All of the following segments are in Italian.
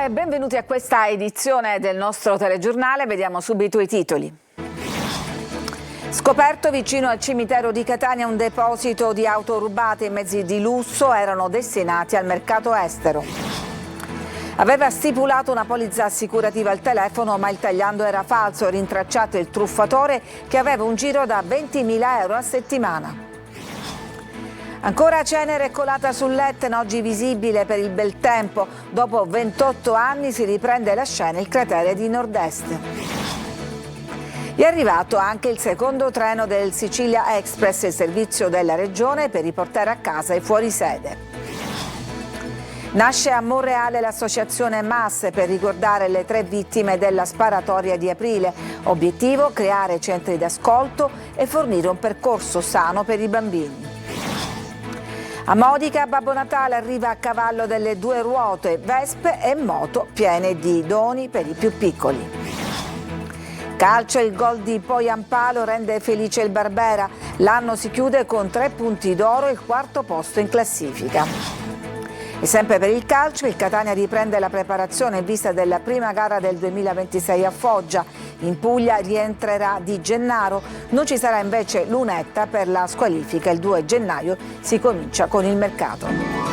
e benvenuti a questa edizione del nostro telegiornale. Vediamo subito i titoli. Scoperto vicino al cimitero di Catania un deposito di auto rubate e mezzi di lusso erano destinati al mercato estero. Aveva stipulato una polizza assicurativa al telefono, ma il tagliando era falso. Rintracciato il truffatore che aveva un giro da 20.000 euro a settimana. Ancora cenere colata sull'Etna, oggi visibile per il bel tempo. Dopo 28 anni si riprende la scena il cratere di Nord-Est. È arrivato anche il secondo treno del Sicilia Express, il servizio della regione per riportare a casa i fuorisede. Nasce a Monreale l'associazione MAS per ricordare le 3 vittime della sparatoria di aprile. Obiettivo: creare centri d'ascolto e fornire un percorso sano per i bambini. A Modica Babbo Natale arriva a cavallo delle 2 ruote, vespe e moto piene di doni per i più piccoli. Calcio, il gol di Poyampalo rende felice il Barbera. L'anno si chiude con 3 punti d'oro e il 4º posto in classifica. E sempre per il calcio, il Catania riprende la preparazione in vista della prima gara del 2026 a Foggia. In Puglia rientrerà Di Gennaro, non ci sarà invece Lunetta per la squalifica. Il 2 gennaio si comincia con il mercato.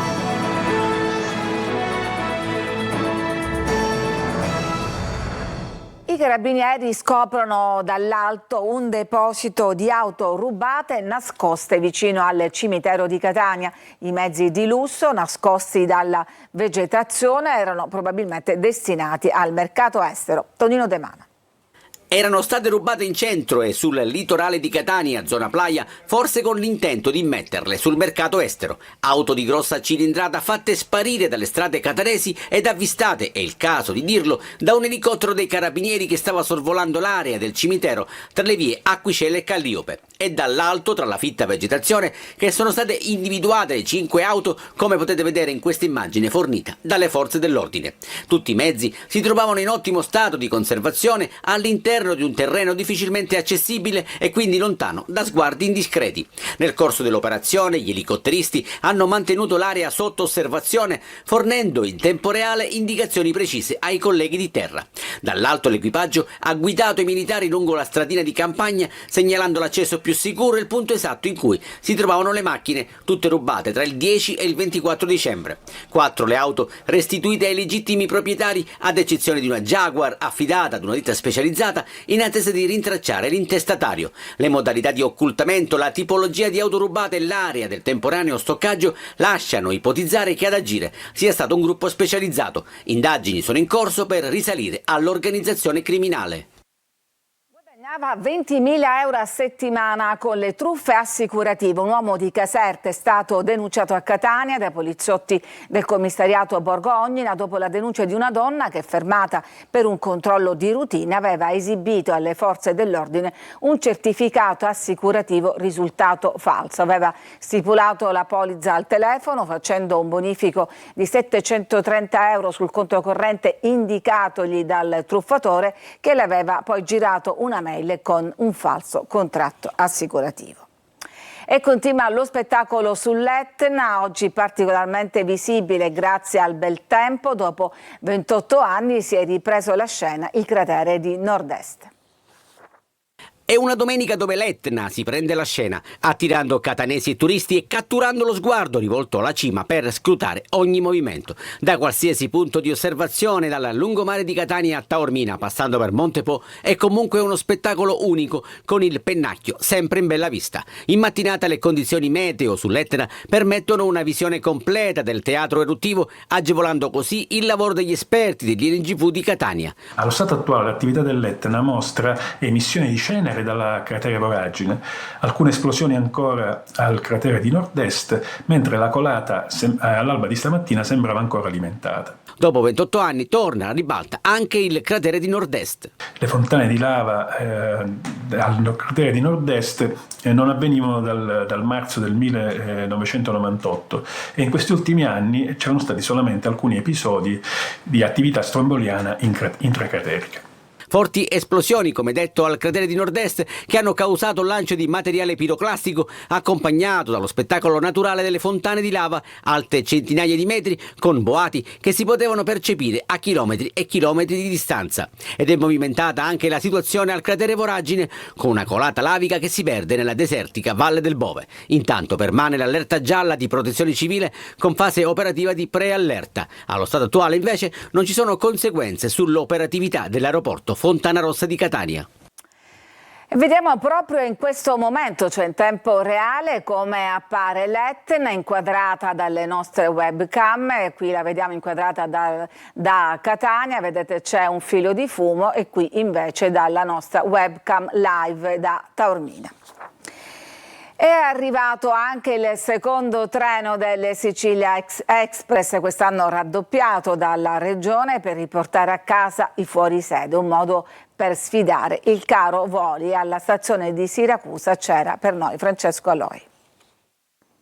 I carabinieri scoprono dall'alto un deposito di auto rubate nascoste vicino al cimitero di Catania. I mezzi di lusso nascosti dalla vegetazione erano probabilmente destinati al mercato estero. Tonino De Mana. Erano state rubate in centro e sul litorale di Catania, zona playa, forse con l'intento di metterle sul mercato estero. Auto di grossa cilindrata fatte sparire dalle strade catanesi ed avvistate, è il caso di dirlo, da un elicottero dei carabinieri che stava sorvolando l'area del cimitero tra le vie Acquicella e Calliope. E dall'alto, tra la fitta vegetazione, che sono state individuate 5 auto, come potete vedere in questa immagine fornita dalle forze dell'ordine. Tutti i mezzi si trovavano in ottimo stato di conservazione all'interno di un terreno difficilmente accessibile e quindi lontano da sguardi indiscreti. Nel corso dell'operazione gli elicotteristi hanno mantenuto l'area sotto osservazione, fornendo in tempo reale indicazioni precise ai colleghi di terra. Dall'alto l'equipaggio ha guidato i militari lungo la stradina di campagna, segnalando l'accesso più sicuro e il punto esatto in cui si trovavano le macchine, tutte rubate tra il 10 e il 24 dicembre. 4 le auto restituite ai legittimi proprietari, ad eccezione di una Jaguar affidata ad una ditta specializzata in attesa di rintracciare l'intestatario. Le modalità di occultamento, la tipologia di auto rubate e l'area del temporaneo stoccaggio lasciano ipotizzare che ad agire sia stato un gruppo specializzato. Indagini sono in corso per risalire all'organizzazione criminale. Guadagnava 20.000 euro a settimana con le truffe assicurative. Un uomo di Caserta è stato denunciato a Catania dai poliziotti del commissariato Borgo Ognina dopo la denuncia di una donna che, fermata per un controllo di routine, aveva esibito alle forze dell'ordine un certificato assicurativo risultato falso. Aveva stipulato la polizza al telefono facendo un bonifico di 730 euro sul conto corrente indicatogli dal truffatore, che le aveva poi girato una mail con un falso contratto assicurativo. E continua lo spettacolo sull'Etna, oggi particolarmente visibile grazie al bel tempo. Dopo 28 anni si è ripreso la scena il cratere di Nord-Est. È una domenica dove l'Etna si prende la scena, attirando catanesi e turisti e catturando lo sguardo rivolto alla cima per scrutare ogni movimento. Da qualsiasi punto di osservazione, dal lungomare di Catania a Taormina, passando per Monte Po, è comunque uno spettacolo unico, con il pennacchio sempre in bella vista. In mattinata le condizioni meteo sull'Etna permettono una visione completa del teatro eruttivo, agevolando così il lavoro degli esperti dell'INGV di Catania. Allo stato attuale l'attività dell'Etna mostra emissioni di cenere dalla cratere voragine, alcune esplosioni ancora al cratere di Nord-Est, mentre la colata all'alba di stamattina sembrava ancora alimentata. Dopo 28 anni torna alla ribalta anche il cratere di Nord-Est. Le fontane di lava al cratere di Nord-Est non avvenivano dal marzo del 1998 e in questi ultimi anni c'erano stati solamente alcuni episodi di attività stromboliana intracraterica. Forti esplosioni, come detto, al cratere di nord-est che hanno causato il lancio di materiale piroclastico accompagnato dallo spettacolo naturale delle fontane di lava alte centinaia di metri con boati che si potevano percepire a chilometri e chilometri di distanza. Ed è movimentata anche la situazione al cratere Voragine con una colata lavica che si perde nella desertica Valle del Bove. Intanto permane l'allerta gialla di protezione civile con fase operativa di preallerta. Allo stato attuale invece non ci sono conseguenze sull'operatività dell'aeroporto Fontanarossa di Catania. Vediamo proprio in questo momento, cioè in tempo reale, come appare l'Etna inquadrata dalle nostre webcam. Qui la vediamo inquadrata da Catania, vedete c'è un filo di fumo, e qui invece dalla nostra webcam live da Taormina. È arrivato anche il secondo treno delle Sicilia Express, quest'anno raddoppiato dalla Regione per riportare a casa i fuorisede, un modo per sfidare il caro voli. Alla stazione di Siracusa c'era per noi Francesco Aloi.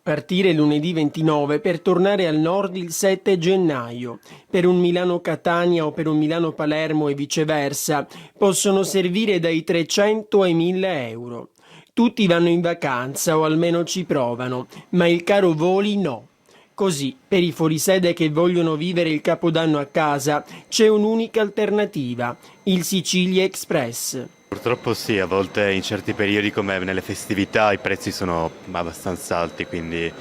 Partire lunedì 29 per tornare al nord il 7 gennaio. Per un Milano-Catania o per un Milano-Palermo e viceversa possono servire dai 300 ai 1000 euro. Tutti vanno in vacanza o almeno ci provano, ma il caro voli no. Così, per i fuorisede che vogliono vivere il Capodanno a casa, c'è un'unica alternativa, il Sicilia Express. Purtroppo sì, a volte in certi periodi come nelle festività i prezzi sono abbastanza alti, quindi...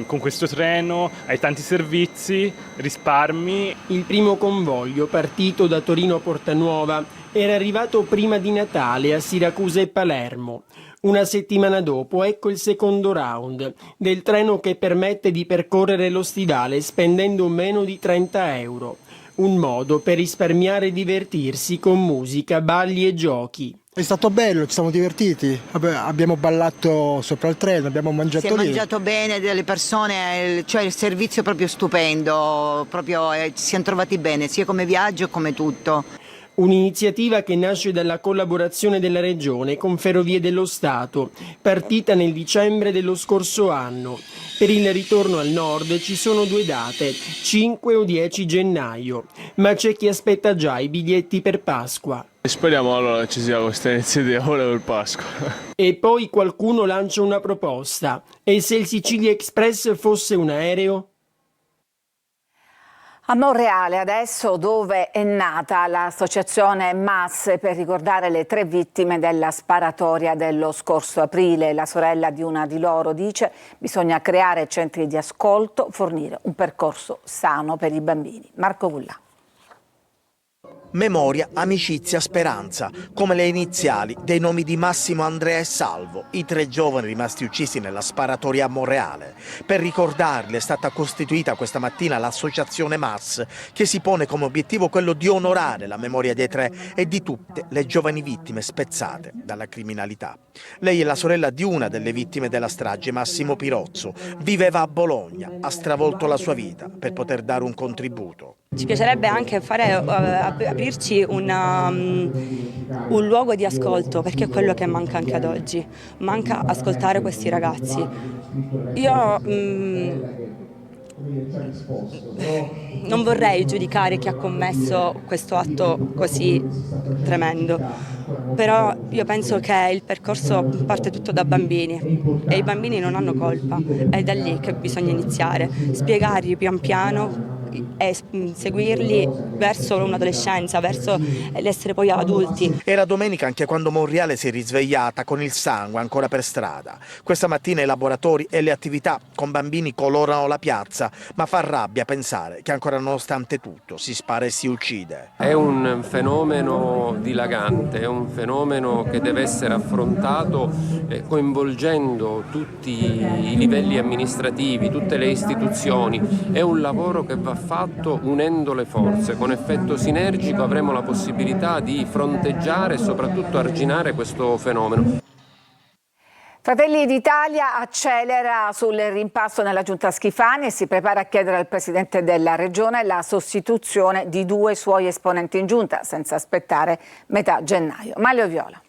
Con questo treno hai tanti servizi, risparmi. Il primo convoglio, partito da Torino a Portanuova, era arrivato prima di Natale a Siracusa e Palermo. Una settimana dopo ecco il secondo round del treno che permette di percorrere lo stivale spendendo meno di 30 euro. Un modo per risparmiare e divertirsi con musica, balli e giochi. È stato bello, ci siamo divertiti, abbiamo ballato sopra il treno, abbiamo mangiato lì. Si è mangiato bene, delle persone, cioè il servizio è proprio stupendo, proprio ci siamo trovati bene, sia come viaggio che come tutto. Un'iniziativa che nasce dalla collaborazione della Regione con Ferrovie dello Stato, partita nel dicembre dello scorso anno. Per il ritorno al nord ci sono due date, 5 o 10 gennaio, ma c'è chi aspetta già i biglietti per Pasqua. Speriamo allora che ci sia questa iniziativa per Pasqua. E poi qualcuno lancia una proposta, e se il Sicilia Express fosse un aereo? A Monreale adesso, dove è nata l'associazione MAS per ricordare le 3 vittime della sparatoria dello scorso aprile. La sorella di una di loro dice: bisogna creare centri di ascolto, fornire un percorso sano per i bambini. Marco Vullà. Memoria, amicizia, speranza, come le iniziali dei nomi di Massimo, Andrea e Salvo, i 3 giovani rimasti uccisi nella sparatoria a Monreale. Per ricordarli è stata costituita questa mattina l'associazione MAS, che si pone come obiettivo quello di onorare la memoria dei 3 e di tutte le giovani vittime spezzate dalla criminalità. Lei è la sorella di una delle vittime della strage, Massimo Pirozzo. Viveva a Bologna, ha stravolto la sua vita per poter dare un contributo. Ci piacerebbe anche aprirci un luogo di ascolto, perché è quello che manca anche ad oggi. Manca ascoltare questi ragazzi. Io non vorrei giudicare chi ha commesso questo atto così tremendo, però io penso che il percorso parte tutto da bambini e i bambini non hanno colpa, è da lì che bisogna iniziare, spiegargli pian piano e seguirli verso un'adolescenza, verso l'essere poi adulti. Era domenica anche quando Monreale si è risvegliata con il sangue ancora per strada. Questa mattina i laboratori e le attività con bambini colorano la piazza, ma fa rabbia pensare che ancora nonostante tutto si spara e si uccide. È un fenomeno dilagante, è un fenomeno che deve essere affrontato coinvolgendo tutti i livelli amministrativi, tutte le istituzioni. È un lavoro che va fatto unendo le forze, con effetto sinergico avremo la possibilità di fronteggiare e soprattutto arginare questo fenomeno. Fratelli d'Italia accelera sul rimpasto nella giunta Schifani e si prepara a chiedere al Presidente della Regione la sostituzione di 2 suoi esponenti in giunta, senza aspettare metà gennaio. Maglio Viola.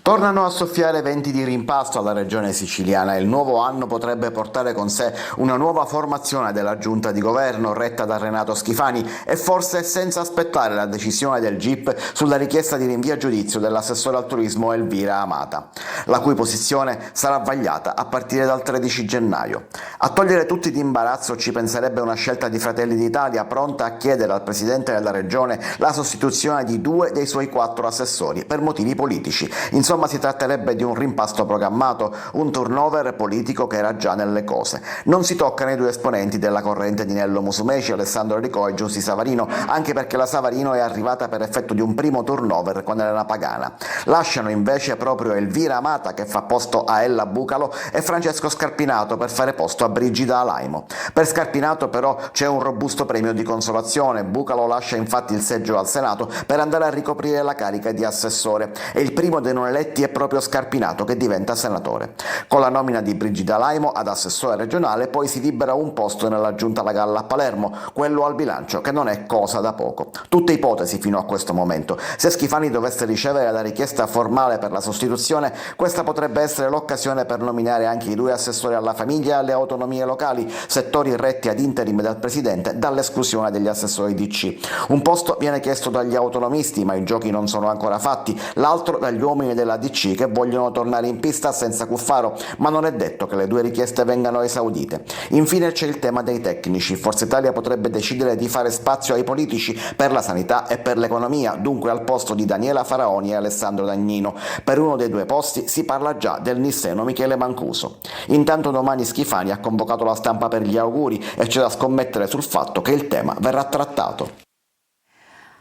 Tornano a soffiare venti di rimpasto alla regione siciliana. Il nuovo anno potrebbe portare con sé una nuova formazione della giunta di governo retta da Renato Schifani e forse senza aspettare la decisione del GIP sulla richiesta di rinvio a giudizio dell'assessore al turismo Elvira Amata, la cui posizione sarà vagliata a partire dal 13 gennaio. A togliere tutti d'imbarazzo ci penserebbe una scelta di Fratelli d'Italia pronta a chiedere al presidente della regione la sostituzione di 2 dei suoi 4 assessori per motivi politici. Insomma, si tratterebbe di un rimpasto programmato, un turnover politico che era già nelle cose. Non si toccano i 2 esponenti della corrente di Nello Musumeci, Alessandro Ricò e Giussi Savarino, anche perché la Savarino è arrivata per effetto di un primo turnover con Elena Pagana. Lasciano invece proprio Elvira Amata, che fa posto a Ella Bucalo, e Francesco Scarpinato per fare posto a Brigida Alaimo. Per Scarpinato però c'è un robusto premio di consolazione. Bucalo lascia infatti il seggio al Senato per andare a ricoprire la carica di assessore e il primo dei non eletti è proprio Scarpinato, che diventa senatore. Con la nomina di Brigida Alaimo ad assessore regionale poi si libera un posto nella giunta La Galla a Palermo, quello al bilancio, che non è cosa da poco. Tutte ipotesi fino a questo momento. Se Schifani dovesse ricevere la richiesta formale per la sostituzione, questa potrebbe essere l'occasione per nominare anche i 2 assessori alla famiglia e alle autonomie locali, settori retti ad interim dal presidente dall'esclusione degli assessori DC. Un posto viene chiesto dagli autonomisti, ma i giochi non sono ancora fatti, l'altro dagli uomini della DC che vogliono tornare in pista senza Cuffaro, ma non è detto che le 2 richieste vengano esaudite. Infine c'è il tema dei tecnici. Forza Italia potrebbe decidere di fare spazio ai politici per la sanità e per l'economia, dunque al posto di Daniela Faraoni e Alessandro Dagnino. Per uno dei 2 posti si parla già del nisseno Michele Mancuso. Intanto domani Schifani ha convocato la stampa per gli auguri e c'è da scommettere sul fatto che il tema verrà trattato.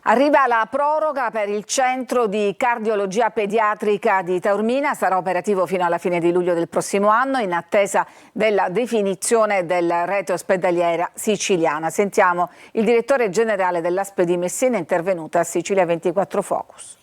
Arriva la proroga per il centro di cardiologia pediatrica di Taormina, sarà operativo fino alla fine di luglio del prossimo anno in attesa della definizione della rete ospedaliera siciliana. Sentiamo il direttore generale dell'ASP di Messina, intervenuta a Sicilia 24 Focus.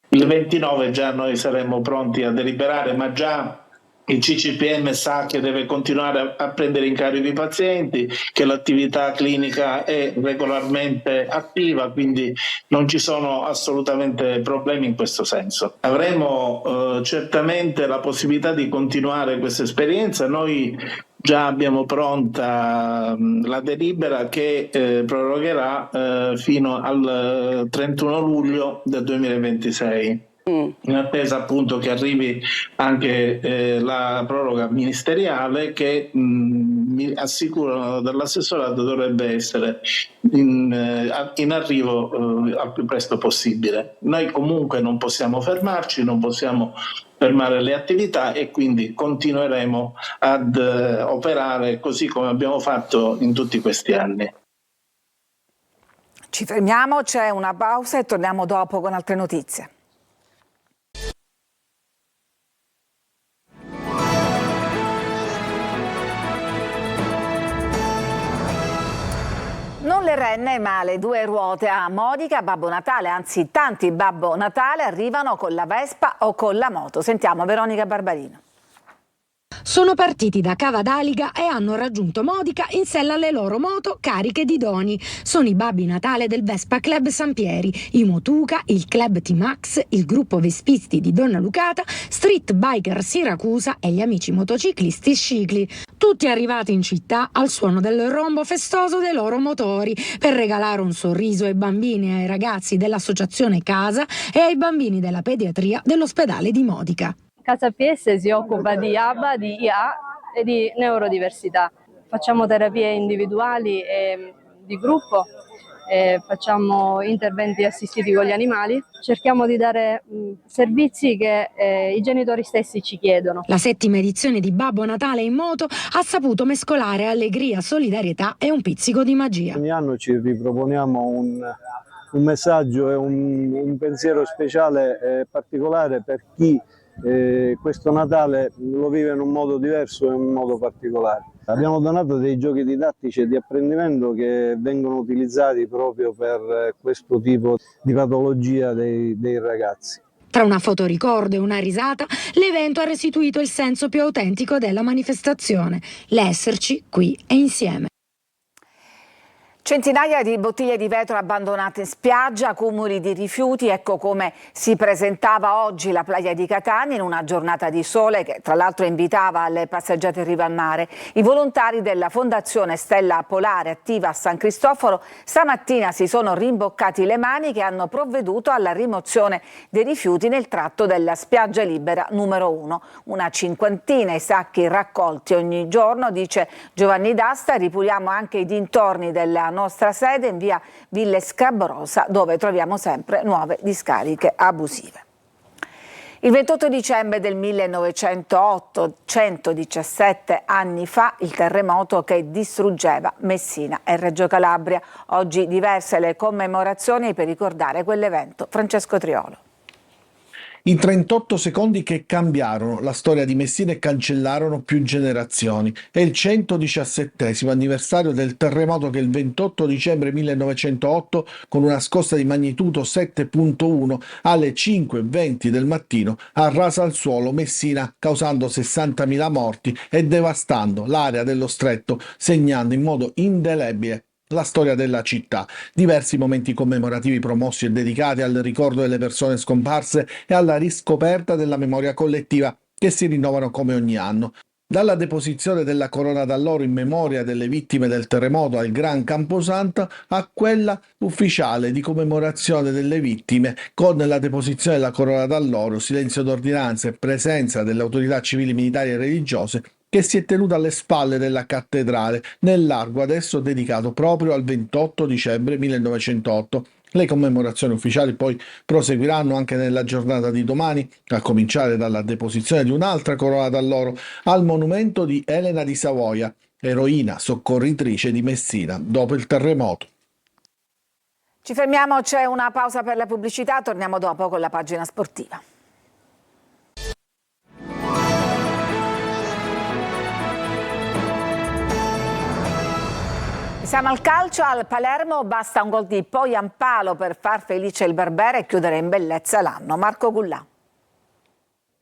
Il 29 già noi saremo pronti a deliberare, ma già il CCPM sa che deve continuare a prendere in carico i pazienti, che l'attività clinica è regolarmente attiva, quindi non ci sono assolutamente problemi in questo senso. Avremo certamente la possibilità di continuare questa esperienza. Noi già abbiamo pronta la delibera che prorogherà fino al 31 luglio del 2026. In attesa appunto che arrivi anche la proroga ministeriale che mi assicurano dall'assessorato dovrebbe essere in arrivo al più presto possibile. Noi comunque non possiamo fermarci, non possiamo fermare le attività e quindi continueremo ad operare così come abbiamo fatto in tutti questi anni. Ci fermiamo, c'è una pausa e torniamo dopo con altre notizie. Non le renne ma le 2 ruote a Modica. Babbo Natale, anzi tanti Babbo Natale arrivano con la Vespa o con la moto. Sentiamo Veronica Barbarino. Sono partiti da Cava d'Aliga e hanno raggiunto Modica in sella alle loro moto cariche di doni. Sono i Babbi Natale del Vespa Club Sampieri, i Motuca, il Club T-Max, il gruppo Vespisti di Donna Lucata, Street Biker Siracusa e gli amici motociclisti Scicli. Tutti arrivati in città al suono del rombo festoso dei loro motori per regalare un sorriso ai bambini e ai ragazzi dell'associazione Casa e ai bambini della pediatria dell'ospedale di Modica. Casa PS si occupa di ABA, di IA e di neurodiversità. Facciamo terapie individuali e di gruppo, facciamo interventi assistiti con gli animali, cerchiamo di dare servizi che i genitori stessi ci chiedono. La 7ª edizione di Babbo Natale in moto ha saputo mescolare allegria, solidarietà e un pizzico di magia. Ogni anno ci riproponiamo un messaggio e un pensiero speciale e particolare per chi questo Natale lo vive in un modo diverso e in un modo particolare. Abbiamo donato dei giochi didattici e di apprendimento che vengono utilizzati proprio per questo tipo di patologia dei ragazzi. Tra una fotoricordo e una risata, l'evento ha restituito il senso più autentico della manifestazione, l'esserci qui e insieme. Centinaia di bottiglie di vetro abbandonate in spiaggia, accumuli di rifiuti, ecco come si presentava oggi la playa di Catania in una giornata di sole che tra l'altro invitava le passeggiate in riva al mare. I volontari della Fondazione Stella Polare attiva a San Cristoforo stamattina si sono rimboccati le maniche e hanno provveduto alla rimozione dei rifiuti nel tratto della spiaggia libera numero 1. Una cinquantina i sacchi raccolti ogni giorno, dice Giovanni D'Asta. Ripuliamo anche i dintorni della nostra sede in via Ville Scabrosa, dove troviamo sempre nuove discariche abusive. Il 28 dicembre del 1908, 117 anni fa, il terremoto che distruggeva Messina e Reggio Calabria. Oggi diverse le commemorazioni per ricordare quell'evento. Francesco Triolo. I 38 secondi che cambiarono la storia di Messina e cancellarono più generazioni. È il 117° anniversario del terremoto che il 28 dicembre 1908, con una scossa di magnitudo 7.1 alle 5:20 del mattino, arrasa al suolo Messina, causando 60.000 morti e devastando l'area dello stretto, segnando in modo indelebile la storia della città. Diversi momenti commemorativi promossi e dedicati al ricordo delle persone scomparse e alla riscoperta della memoria collettiva che si rinnovano come ogni anno. Dalla deposizione della corona d'alloro in memoria delle vittime del terremoto al Gran Camposanto a quella ufficiale di commemorazione delle vittime con la deposizione della corona d'alloro, silenzio d'ordinanza e presenza delle autorità civili, militari e religiose che si è tenuta alle spalle della cattedrale, nel largo adesso dedicato proprio al 28 dicembre 1908. Le commemorazioni ufficiali poi proseguiranno anche nella giornata di domani, a cominciare dalla deposizione di un'altra corona d'alloro al monumento di Elena di Savoia, eroina soccorritrice di Messina dopo il terremoto. Ci fermiamo, c'è una pausa per la pubblicità, torniamo dopo con la pagina sportiva. Siamo al calcio, al Palermo basta un gol di Poyampalo per far felice il Barbera e chiudere in bellezza l'anno. Marco Gullà.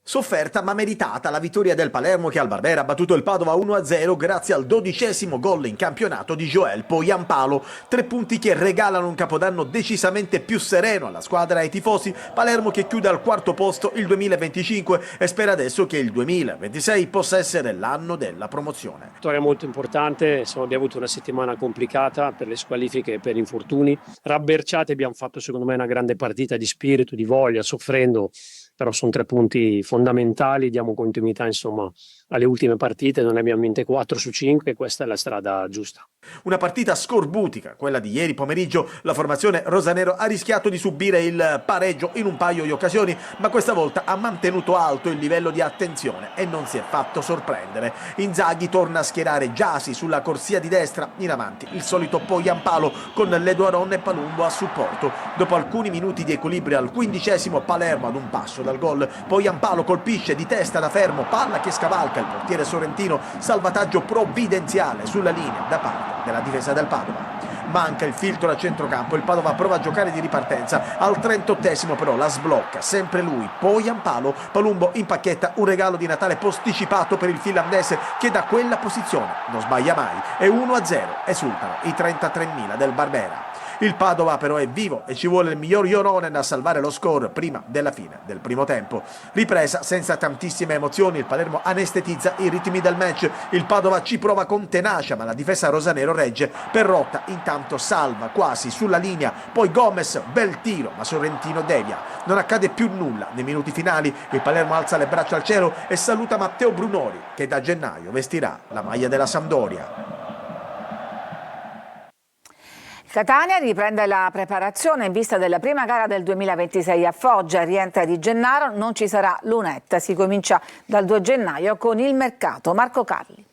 Sofferta ma meritata la vittoria del Palermo che al Barbera ha battuto il Padova 1-0 grazie al 12° gol in campionato di Joel Poyampalo. 3 punti che regalano un capodanno decisamente più sereno alla squadra e ai tifosi. Palermo che chiude al 4° posto il 2025 e spera adesso che il 2026 possa essere l'anno della promozione. Vittoria molto importante, insomma, abbiamo avuto una settimana complicata per le squalifiche e per infortuni. Rabberciati abbiamo fatto secondo me una grande partita di spirito, di voglia, soffrendo. Però sono 3 punti fondamentali, diamo continuità insomma alle ultime partite, non ne abbiamo vinte 4 su 5 e questa è la strada giusta. Una partita scorbutica, quella di ieri pomeriggio. La formazione rosanero ha rischiato di subire il pareggio in un paio di occasioni, ma questa volta ha mantenuto alto il livello di attenzione e non si è fatto sorprendere. Inzaghi torna a schierare Gyasi sulla corsia di destra, in avanti il solito Poyampalo con Leduaron e Palumbo a supporto. Dopo alcuni minuti di equilibrio al 15° Palermo ad un passo dal gol. Poyampalo colpisce di testa da fermo, palla che scavalca il portiere sorrentino, salvataggio provvidenziale sulla linea da parte della difesa del Padova. Manca il filtro a centrocampo, il Padova prova a giocare di ripartenza, al 38° però la sblocca sempre lui, Poyampalo. Palumbo impacchetta un regalo di Natale posticipato per il finlandese che da quella posizione non sbaglia mai, e 1-0 esultano i 33.000 del Barbera. Il Padova però è vivo e ci vuole il miglior Joronen a salvare lo score prima della fine del primo tempo. Ripresa senza tantissime emozioni, il Palermo anestetizza i ritmi del match, il Padova ci prova con tenacia ma la difesa rosanero regge. Perrotta intanto salva quasi sulla linea, poi Gomez, bel tiro ma Sorrentino devia. Non accade più nulla nei minuti finali, il Palermo alza le braccia al cielo e saluta Matteo Brunori che da gennaio vestirà la maglia della Sampdoria. Catania riprende la preparazione in vista della prima gara del 2026 a Foggia. Rientra Di Gennaro, non ci sarà lunetta. Si comincia dal 2 gennaio con il mercato. Marco Carli.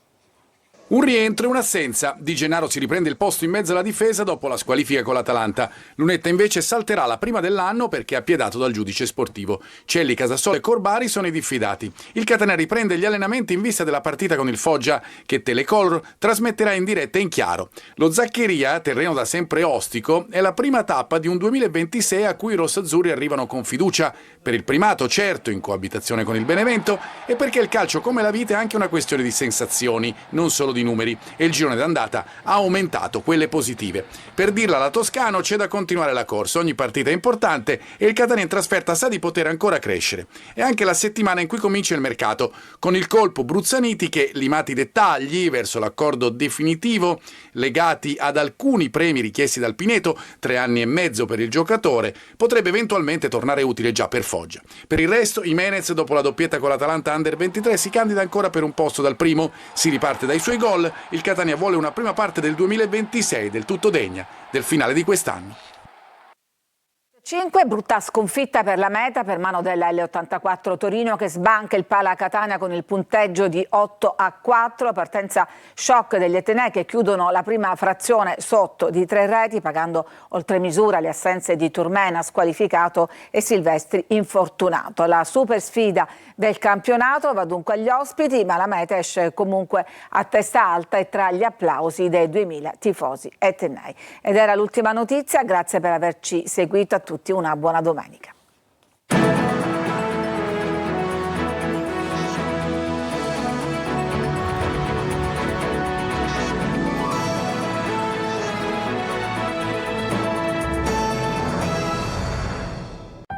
Un rientro e un'assenza. Di Gennaro si riprende il posto in mezzo alla difesa dopo la squalifica con l'Atalanta. Lunetta invece salterà la prima dell'anno perché appiedato dal giudice sportivo. Celli, Casasola e Corbari sono i diffidati. Il Catania riprende gli allenamenti in vista della partita con il Foggia che Telecolor trasmetterà in diretta e in chiaro. Lo Zaccheria, terreno da sempre ostico, è la prima tappa di un 2026 a cui i rossazzurri arrivano con fiducia. Per il primato, certo, in coabitazione con il Benevento, e perché il calcio come la vita è anche una questione di sensazioni, non solo di di numeri e il girone d'andata ha aumentato quelle positive. Per dirla alla Toscano, c'è da continuare la corsa, ogni partita è importante e il Catania in trasferta sa di poter ancora crescere. È anche la settimana in cui comincia il mercato, con il colpo Bruzzaniti che, limati i dettagli verso l'accordo definitivo legati ad alcuni premi richiesti dal Pineto, 3 anni e mezzo per il giocatore, potrebbe eventualmente tornare utile già per Foggia. Per il resto, Jimenez, dopo la doppietta con l'Atalanta Under 23, si candida ancora per un posto dal primo, si riparte dai suoi gol, il Catania vuole una prima parte del 2026 del tutto degna del finale di quest'anno. 5, brutta sconfitta per la Meta per mano della L84 Torino che sbanca il Pala Catania con il punteggio di 8-4, partenza shock degli Atenei che chiudono la prima frazione sotto di 3 reti pagando oltre misura le assenze di Turmena squalificato e Silvestri infortunato. La super sfida del campionato va dunque agli ospiti, ma la Meta esce comunque a testa alta e tra gli applausi dei 2000 tifosi Atenei. Ed era l'ultima notizia, grazie per averci seguito a tutti, una buona domenica.